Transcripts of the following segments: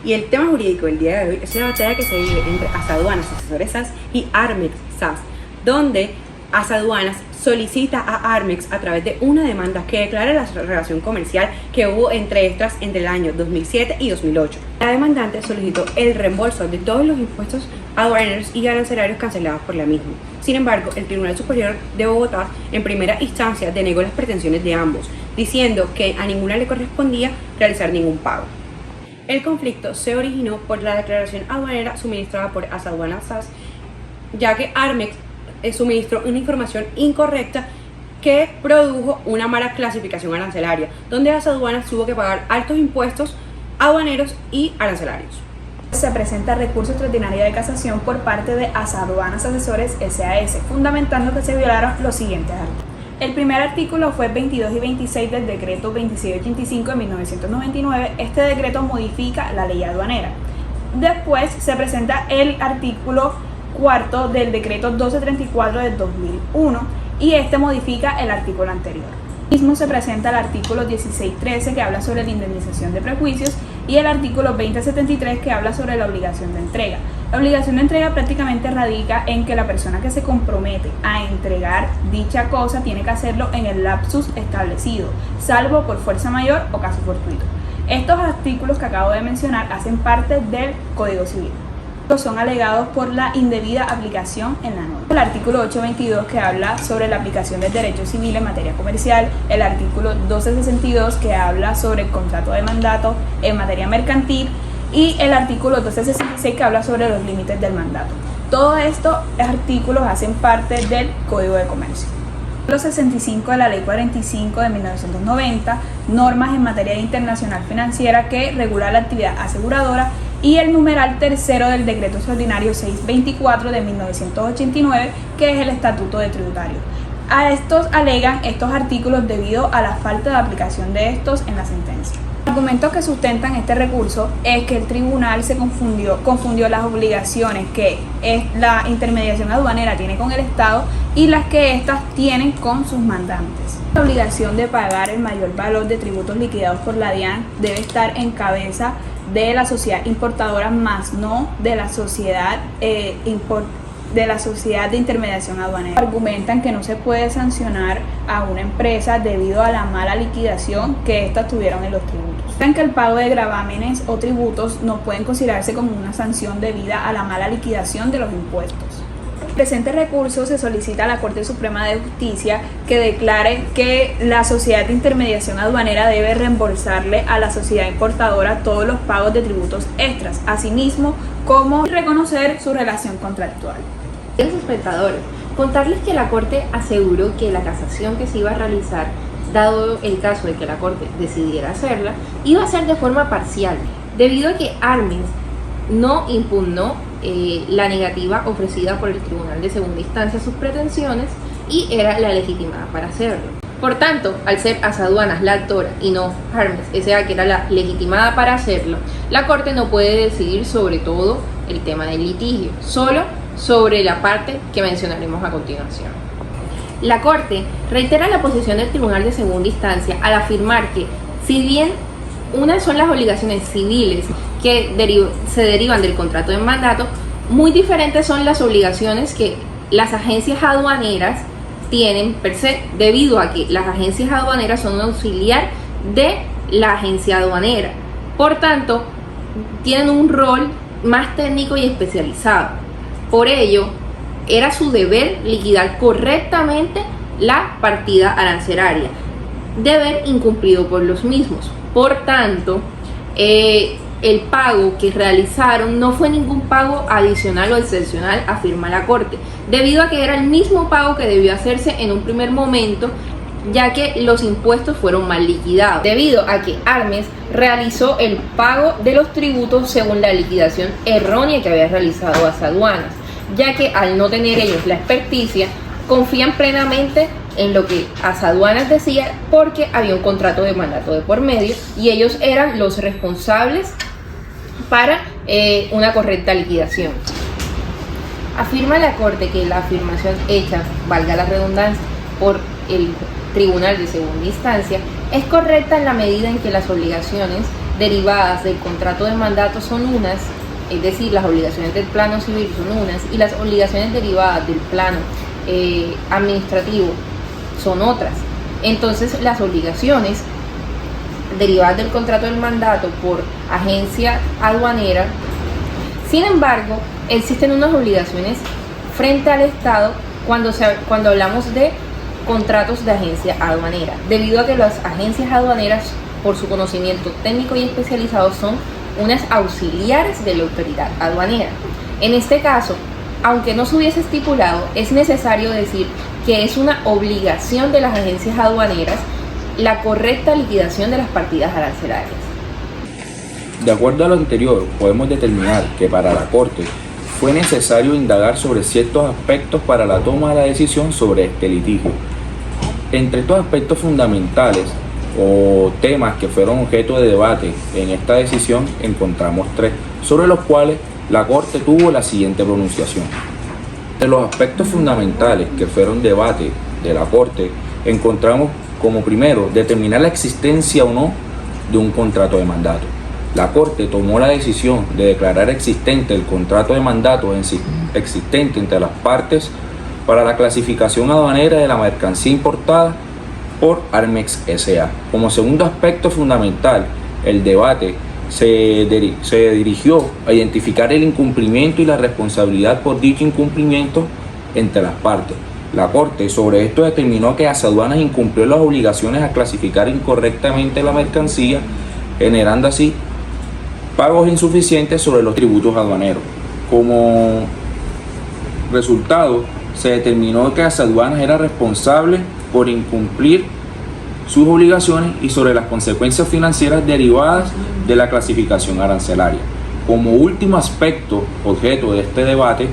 Y el tema jurídico del día de hoy es una batalla que se vive entre Asaduanas, Asesores SAS y Armex SAS, donde Asaduanas solicita a Armex a través de una demanda que declara la relación comercial que hubo entre estas entre el año 2007 y 2008. La demandante solicitó el reembolso de todos los impuestos aduaneros y arancelarios cancelados por la misma. Sin embargo, el Tribunal Superior de Bogotá, en primera instancia, denegó las pretensiones de ambos, diciendo que a ninguna le correspondía realizar ningún pago. El conflicto se originó por la declaración aduanera suministrada por Asaduanas SAS, ya que Armex suministró una información incorrecta que produjo una mala clasificación arancelaria, donde Asaduanas tuvo que pagar altos impuestos aduaneros y arancelarios. Se presenta recurso extraordinario de casación por parte de Asaduanas Asesores SAS, fundamentando que se violaron los siguientes artículos. El primer artículo fue 22 y 26 del decreto 2685 de 1999. Este decreto modifica la ley aduanera. Después se presenta el artículo cuarto del decreto 1234 del 2001 y este modifica el artículo anterior. Mismo se presenta el artículo 1613 que habla sobre la indemnización de prejuicios y el artículo 2073 que habla sobre la obligación de entrega. La obligación de entrega prácticamente radica en que la persona que se compromete a entregar dicha cosa tiene que hacerlo en el lapsus establecido, salvo por fuerza mayor o caso fortuito. Estos artículos que acabo de mencionar hacen parte del Código Civil. Son alegados por la indebida aplicación en la norma. El artículo 822 que habla sobre la aplicación del derecho civil en materia comercial, el artículo 1262 que habla sobre el contrato de mandato en materia mercantil y el artículo 1266 que habla sobre los límites del mandato. Todos estos artículos hacen parte del Código de Comercio. Artículo 65 de la Ley 45 de 1990, normas en materia internacional financiera que regula la actividad aseguradora, y el numeral tercero del decreto extraordinario 624 de 1989, que es el estatuto de tributario. A estos alegan estos artículos debido a la falta de aplicación de estos en la sentencia. Los argumentos que sustentan este recurso es que el tribunal confundió las obligaciones que la intermediación aduanera tiene con el Estado y las que éstas tienen con sus mandantes. La obligación de pagar el mayor valor de tributos liquidados por la DIAN debe estar en cabeza de la sociedad importadora, más no de la sociedad de intermediación aduanera. Argumentan que no se puede sancionar a una empresa debido a la mala liquidación que éstas tuvieron en los tributos. Dicen que el pago de gravámenes o tributos no pueden considerarse como una sanción debida a la mala liquidación de los impuestos. En el presente recurso se solicita a la Corte Suprema de Justicia que declare que la sociedad de intermediación aduanera debe reembolsarle a la sociedad importadora todos los pagos de tributos extras, asimismo como reconocer su relación contractual. Los espectadores, contarles que la Corte aseguró que la casación que se iba a realizar, dado el caso de que la Corte decidiera hacerla, iba a ser de forma parcial, debido a que Armex no impugnó la negativa ofrecida por el Tribunal de Segunda Instancia a sus pretensiones y era la legitimada para hacerlo. Por tanto, al ser Asaduanas la actora y no Armex S.A. que era la legitimada para hacerlo, la Corte no puede decidir sobre todo el tema del litigio, solo sobre la parte que mencionaremos a continuación. La Corte reitera la posición del Tribunal de Segunda Instancia al afirmar que, si bien unas son las obligaciones civiles que se derivan del contrato de mandato, muy diferentes son las obligaciones que las agencias aduaneras tienen per se, debido a que las agencias aduaneras son un auxiliar de la agencia aduanera. Por tanto, tienen un rol más técnico y especializado. Por ello, era su deber liquidar correctamente la partida arancelaria, deber incumplido por los mismos. Por tanto, el pago que realizaron no fue ningún pago adicional o excepcional, afirma la Corte, debido a que era el mismo pago que debió hacerse en un primer momento, ya que los impuestos fueron mal liquidados, debido a que Armex realizó el pago de los tributos según la liquidación errónea que había realizado Asaduanas, ya que al no tener ellos la experticia, confían plenamente en lo que Asaduanas decía porque había un contrato de mandato de por medio y ellos eran los responsables para una correcta liquidación. Afirma la Corte que la afirmación hecha, valga la redundancia, por el Tribunal de Segunda Instancia es correcta en la medida en que las obligaciones derivadas del contrato de mandato son unas, es decir, las obligaciones del plano civil son unas, y las obligaciones derivadas del plano administrativo son otras. Entonces, las obligaciones derivadas del contrato del mandato por agencia aduanera, sin embargo, existen unas obligaciones frente al Estado cuando hablamos de contratos de agencia aduanera, debido a que las agencias aduaneras, por su conocimiento técnico y especializado, son unas auxiliares de la autoridad aduanera. En este caso, aunque no se hubiese estipulado, es necesario decir que es una obligación de las agencias aduaneras la correcta liquidación de las partidas arancelarias. De acuerdo a lo anterior, podemos determinar que para la Corte fue necesario indagar sobre ciertos aspectos para la toma de la decisión sobre este litigio. Entre estos aspectos fundamentales o temas que fueron objeto de debate en esta decisión encontramos tres, sobre los cuales la Corte tuvo la siguiente pronunciación. De los aspectos fundamentales que fueron debate de la Corte encontramos como primero determinar la existencia o no de un contrato de mandato. La Corte tomó la decisión de declarar existente el contrato de mandato existente entre las partes para la clasificación aduanera de la mercancía importada por Armex S.A. Como segundo aspecto fundamental, el debate se dirigió a identificar el incumplimiento y la responsabilidad por dicho incumplimiento entre las partes. La Corte sobre esto determinó que Asaduanas incumplió las obligaciones a clasificar incorrectamente la mercancía, generando así pagos insuficientes sobre los tributos aduaneros. Como resultado, se determinó que Asaduanas era responsable por incumplir sus obligaciones y sobre las consecuencias financieras derivadas de la clasificación arancelaria. Como último aspecto objeto de este debate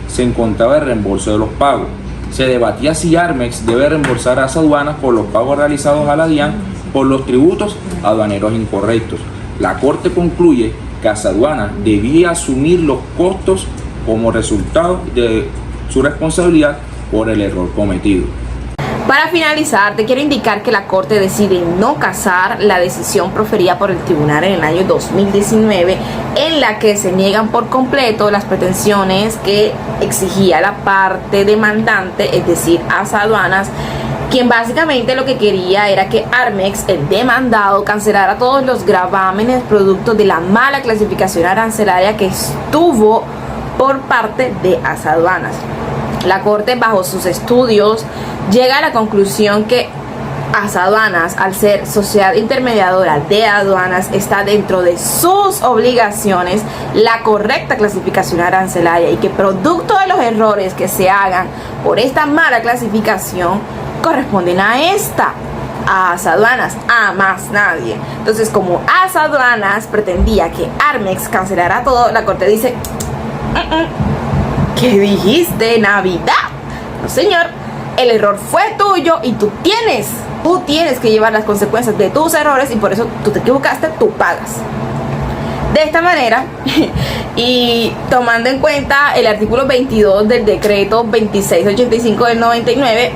se encontraba el reembolso de los pagos. Se debatía si Armex debe reembolsar a Asaduanas por los pagos realizados a la DIAN por los tributos aduaneros incorrectos. La Corte concluye que Asaduanas debía asumir los costos como resultado de su responsabilidad por el error cometido. Para finalizar, te quiero indicar que la Corte decide no casar la decisión proferida por el tribunal en el año 2019, en la que se niegan por completo las pretensiones que exigía la parte demandante, es decir, Asaduanas, quien básicamente lo que quería era que Armex, el demandado, cancelara todos los gravámenes producto de la mala clasificación arancelaria que estuvo por parte de Asaduanas. La Corte, bajo sus estudios, llega a la conclusión que Asaduanas, al ser sociedad intermediadora de aduanas, está dentro de sus obligaciones la correcta clasificación arancelaria y que producto de los errores que se hagan por esta mala clasificación corresponden a Asaduanas, a más nadie. Entonces, como Asaduanas pretendía que Armex cancelara todo, la Corte dice: ¿qué dijiste, Navidad? No, señor, el error fue tuyo y tú tienes que llevar las consecuencias de tus errores, y por eso tú te equivocaste, tú pagas. De esta manera, y tomando en cuenta el artículo 22 del decreto 2685 del 99,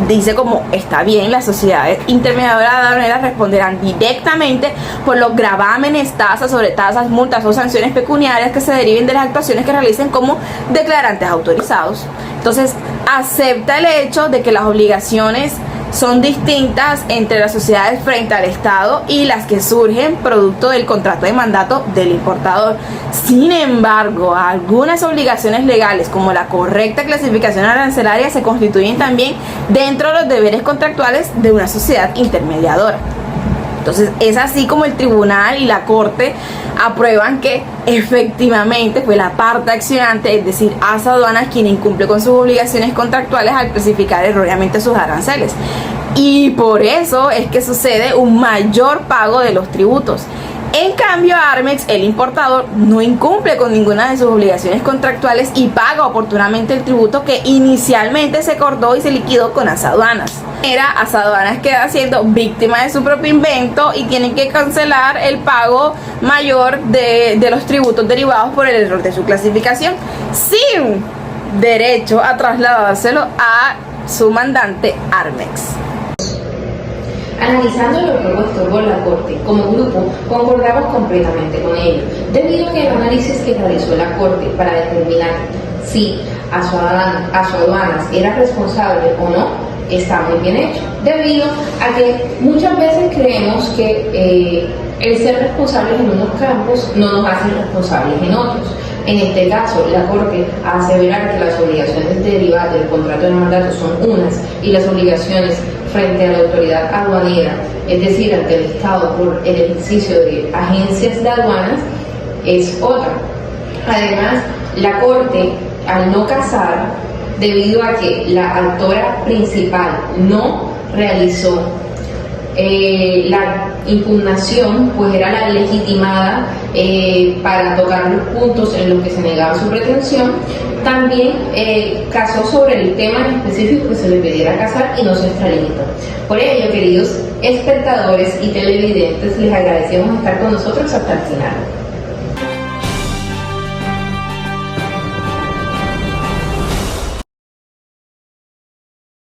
dice como está bien, las sociedades intermediadoras aduaneras responderán directamente por los gravámenes, tasas, sobretasas, multas o sanciones pecuniarias que se deriven de las actuaciones que realicen como declarantes autorizados. Entonces, acepta el hecho de que las obligaciones son distintas entre las sociedades frente al Estado y las que surgen producto del contrato de mandato del importador. Sin embargo, algunas obligaciones legales, como la correcta clasificación arancelaria, se constituyen también dentro de los deberes contractuales de una sociedad intermediadora. Entonces, es así como el tribunal y la Corte aprueban que efectivamente fue la parte accionante, es decir, Asaduanas, quien incumple con sus obligaciones contractuales al clasificar erróneamente sus aranceles. Y por eso es que sucede un mayor pago de los tributos. En cambio, Armex, el importador, no incumple con ninguna de sus obligaciones contractuales y paga oportunamente el tributo que inicialmente se acordó y se liquidó con Asaduanas. Asaduanas queda siendo víctima de su propio invento y tienen que cancelar el pago mayor de los tributos derivados por el error de su clasificación, sin derecho a trasladárselo a su mandante Armex. Analizando lo propuesto por la Corte, como grupo concordamos completamente con ello, debido a que el análisis que realizó la Corte para determinar si Aduanas era responsable o no está muy bien hecho, debido a que muchas veces creemos que el ser responsables en unos campos no nos hace responsables en otros. En este caso, la Corte asevera que las obligaciones derivadas del contrato de mandato son unas y las obligaciones frente a la autoridad aduanera, es decir, ante el Estado por el ejercicio de agencias de aduanas, es otra. Además, la Corte, al no casar, debido a que la actora principal no realizó la impugnación, pues era la legitimada para tocar los puntos en los que se negaba su pretensión, también casó sobre el tema en específico que se le pidiera casar y no se extralimitó. Por ello, queridos espectadores y televidentes, les agradecemos estar con nosotros hasta el final.